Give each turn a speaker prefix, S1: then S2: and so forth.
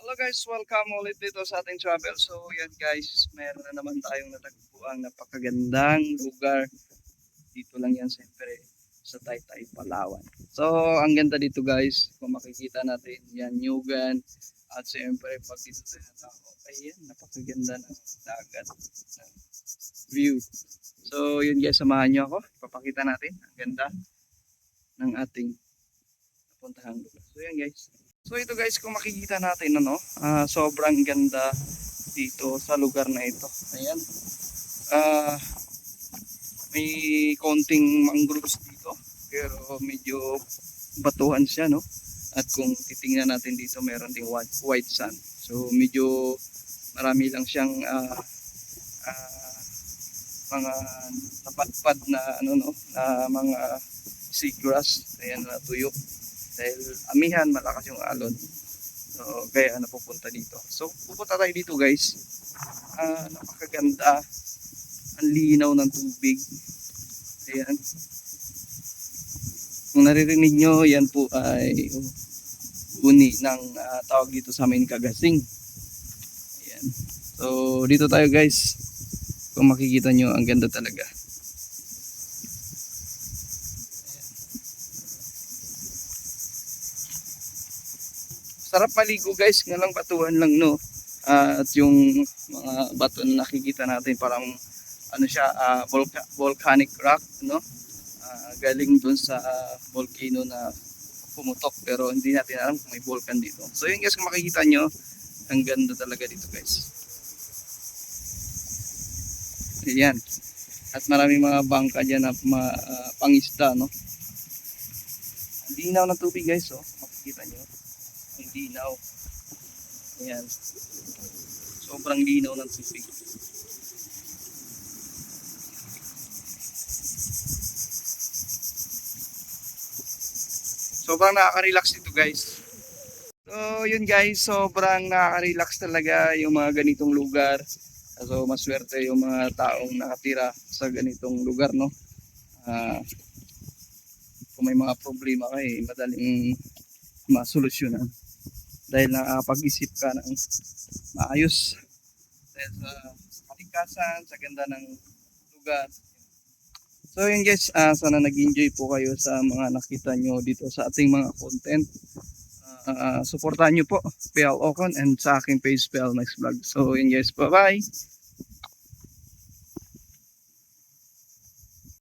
S1: Hello guys, welcome ulit dito sa ating travel. So yan guys, meron na naman tayong natagpuan napakagandang lugar. Dito lang yan siyempre sa Taytay, Palawan. So ang ganda dito guys, kung makikita natin yan, Nyugan. At siyempre pag dito tayo tao, ayan, napakaganda ng dagat, ng view. So yun guys, samahan nyo ako. Papakita natin ang ganda ng ating napuntahang lugar. So yan guys. So ito guys, kung makikita natin sobrang ganda dito sa lugar na ito. Ayan. May konting mangroves dito, pero medyo batuhan siya, no? At kung titingnan natin dito, meron ding white sand. So medyo marami lang siyang mga napadpad na na mga seagrass, ayan, na tuyo. Dahil amihan, malakas yung alon. So, kaya napupunta dito. So, pupunta tayo dito guys. Napakaganda. Ang linaw ng tubig. Ayan. Kung naririnig nyo, yan po ay uni ng tawag dito sa amin, Kagasing. Ayan. So, dito tayo guys. Kung makikita nyo, ang ganda talaga. Sarap maligo guys, nga lang batuhan lang, no. At yung mga bato na nakikita natin parang volcanic rock, no. Galing dun sa volcano na pumutok, pero hindi natin alam kung may volcan dito. So yun guys, kung makikita nyo, ang ganda talaga dito guys. Ayan. At maraming mga bangka dyan na pangisda, no. Ang linaw ng tubig guys, oh. Makikita nyo. Ang linaw. Ayan. Sobrang linaw ng tubig. Sobrang nakaka-relax ito guys. So yun guys, sobrang nakaka-relax talaga yung mga ganitong lugar. So maswerte yung mga taong nakatira sa ganitong lugar, no. Kung may mga problema kayo, madaling masolusyonan. Dahil nakapag-isip ka ng maayos dahil sa kalikasan, sa ganda ng lugar. So yun guys, sana nag-enjoy po kayo sa mga nakita nyo dito sa ating mga content. Supportahan nyo po PL Ocon and sa aking page PL Next Vlog. So yun guys, bye bye!